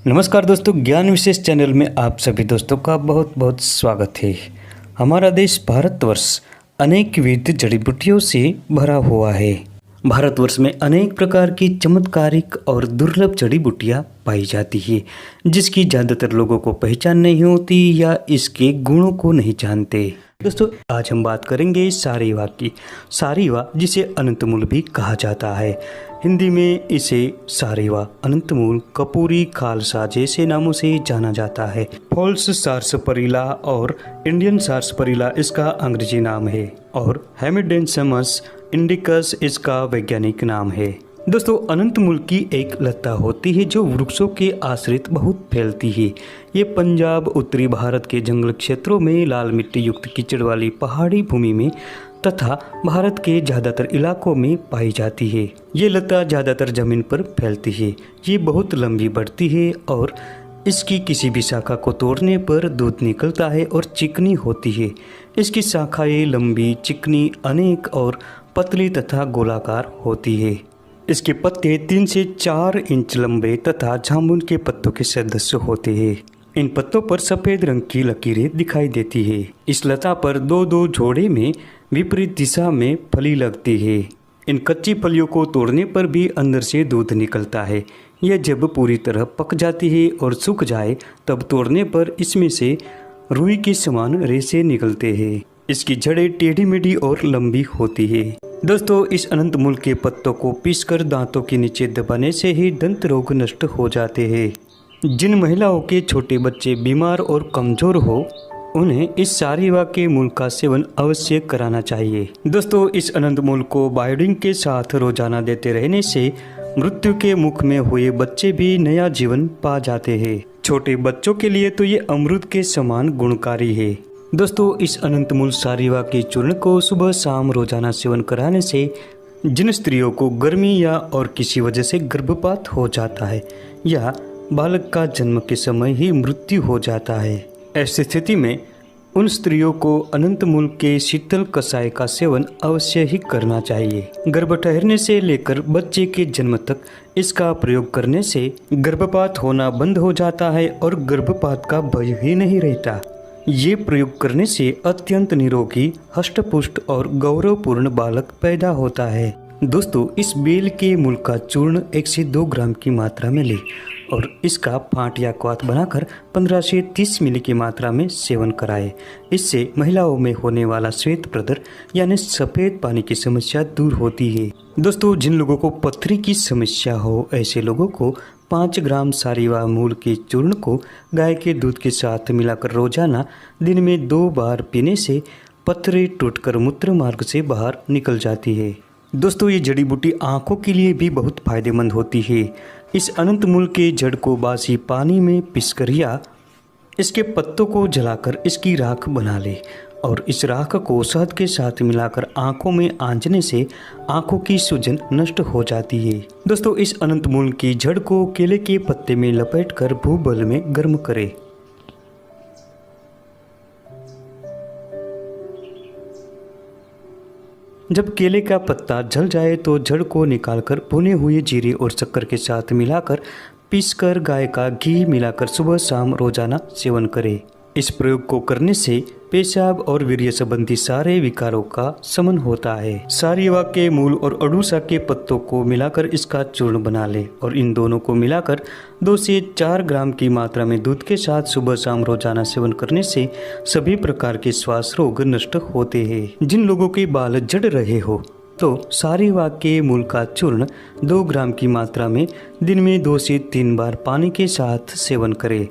नमस्कार दोस्तों, ज्ञान विशेष चैनल में आप सभी दोस्तों का बहुत बहुत स्वागत है। हमारा देश भारतवर्ष अनेक विविध जड़ी बूटियों से भरा हुआ है। भारतवर्ष में अनेक प्रकार की चमत्कारिक और दुर्लभ जड़ी बूटियाँ पाई जाती है, जिसकी ज़्यादातर लोगों को पहचान नहीं होती या इसके गुणों को नहीं जानते। दोस्तों, आज हम बात करेंगे सारीवा की। सारीवा जिसे अनंतमूल भी कहा जाता है। हिंदी में इसे सारीवा, अनंतमूल, कपूरी, खालसा जैसे नामों से जाना जाता है। फॉल्स सार्सपरिला और इंडियन सार्सपरिला इसका अंग्रेजी नाम है और हेमिडेन्समस इंडिकस इसका वैज्ञानिक नाम है। दोस्तों, अनंतमूल की एक लता होती है जो वृक्षों के आश्रित बहुत फैलती है। ये पंजाब, उत्तरी भारत के जंगल क्षेत्रों में, लाल मिट्टी युक्त कीचड़ वाली पहाड़ी भूमि में तथा भारत के ज़्यादातर इलाकों में पाई जाती है। ये लता ज़्यादातर जमीन पर फैलती है। ये बहुत लंबी बढ़ती है और इसकी किसी भी शाखा को तोड़ने पर दूध निकलता है और चिकनी होती है। इसकी शाखाएं लंबी, चिकनी, अनेक और पतली तथा गोलाकार होती है। इसके पत्ते 3 से 4 इंच लंबे तथा जामुन के पत्तों के सदृश होते हैं। इन पत्तों पर सफ़ेद रंग की लकीरें दिखाई देती है। इस लता पर दो जोड़े में विपरीत दिशा में फली लगती है। इन कच्ची फलियों को तोड़ने पर भी अंदर से दूध निकलता है। यह जब पूरी तरह पक जाती है और सूख जाए तब तोड़ने पर इसमें से रुई के समान रेशे निकलते हैं। इसकी जड़ें टेढ़ी मेढ़ी और लंबी होती है। दोस्तों, इस अनंतमूल के पत्तों को पीसकर दांतों के नीचे दबाने से ही दंत रोग नष्ट हो जाते हैं। जिन महिलाओं के छोटे बच्चे बीमार और कमज़ोर हो, उन्हें इस सारीवा के मूल का सेवन अवश्य कराना चाहिए। दोस्तों, इस अनंतमूल को बायोडिन के साथ रोजाना देते रहने से मृत्यु के मुख में हुए बच्चे भी नया जीवन पा जाते हैं। छोटे बच्चों के लिए तो ये अमृत के समान गुणकारी है। दोस्तों, इस अनंतमूल सारीवा के चूर्ण को सुबह शाम रोजाना सेवन कराने से जिन स्त्रियों को गर्मी या और किसी वजह से गर्भपात हो जाता है या बालक का जन्म के समय ही मृत्यु हो जाता है, ऐसी स्थिति में उन स्त्रियों को अनंतमूल के शीतल कषाय का सेवन अवश्य ही करना चाहिए। गर्भ ठहरने से लेकर बच्चे के जन्म तक इसका प्रयोग करने से गर्भपात होना बंद हो जाता है और गर्भपात का भय ही नहीं रहता। ये प्रयोग करने से अत्यंत निरोगी, हष्टपुष्ट और गौरवपूर्ण बालक पैदा होता है। दोस्तों, इस बेल के मूल का चूर्ण 1 से 2 ग्राम की मात्रा में लें और इसका फांट या क्वाथ बनाकर 15 से 30 मिली की मात्रा में सेवन कराएं। इससे महिलाओं में होने वाला श्वेत प्रदर यानी सफ़ेद पानी की समस्या दूर होती है। दोस्तों, जिन लोगों को पथरी की समस्या हो, ऐसे लोगों को 5 ग्राम सारीवा मूल के चूर्ण को गाय के दूध के साथ मिलाकर रोजाना दिन में 2 बार पीने से पथरी टूटकर मूत्र मार्ग से बाहर निकल जाती है। दोस्तों, ये जड़ी बूटी आँखों के लिए भी बहुत फायदेमंद होती है। इस अनंतमूल के जड़ को बासी पानी में पीसकर या इसके पत्तों को जलाकर इसकी राख बना ले और इस राख को शहद के साथ मिलाकर आँखों में आंचने से आँखों की सूजन नष्ट हो जाती है। दोस्तों, इस अनंतमूल की जड़ को केले के पत्ते में लपेटकर भूबल में गर्म करें। जब केले का पत्ता जल जाए तो जड़ को निकालकर भुने हुए जीरे और शक्कर के साथ मिलाकर पीसकर गाय का घी मिलाकर सुबह शाम रोजाना सेवन करें। इस प्रयोग को करने से पेशाब और वीर्य संबंधी सारे विकारों का शमन होता है। सारीवा के मूल और अड़ूसा के पत्तों को मिलाकर इसका चूर्ण बना ले और इन दोनों को मिलाकर 2 से 4 ग्राम की मात्रा में दूध के साथ सुबह शाम रोजाना सेवन करने से सभी प्रकार के श्वास रोग नष्ट होते हैं। जिन लोगों के बाल झड़ रहे हो तो सारीवा के मूल का चूर्ण 2 ग्राम की मात्रा में दिन में 2 से 3 बार पानी के साथ सेवन करें।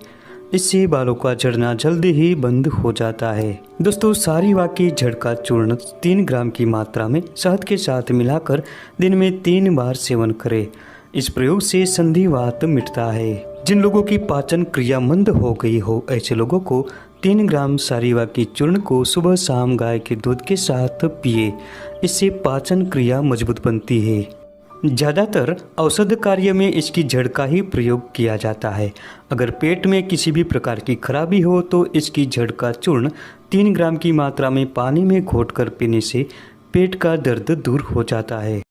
इससे बालों का झड़ना जल्दी ही बंद हो जाता है। दोस्तों, सारीवा की जड़ का चूर्ण 3 ग्राम की मात्रा में शहद के साथ मिलाकर दिन में 3 बार सेवन करें। इस प्रयोग से संधिवात मिटता है। जिन लोगों की पाचन क्रिया मंद हो गई हो, ऐसे लोगों को 3 ग्राम सारीवा की चूर्ण को सुबह शाम गाय के दूध के साथ पिए। इससे पाचन क्रिया मजबूत बनती है। ज़्यादातर औषध कार्य में इसकी जड़ का ही प्रयोग किया जाता है। अगर पेट में किसी भी प्रकार की खराबी हो तो इसकी जड़ का चूर्ण 3 ग्राम की मात्रा में पानी में घोटकर पीने से पेट का दर्द दूर हो जाता है।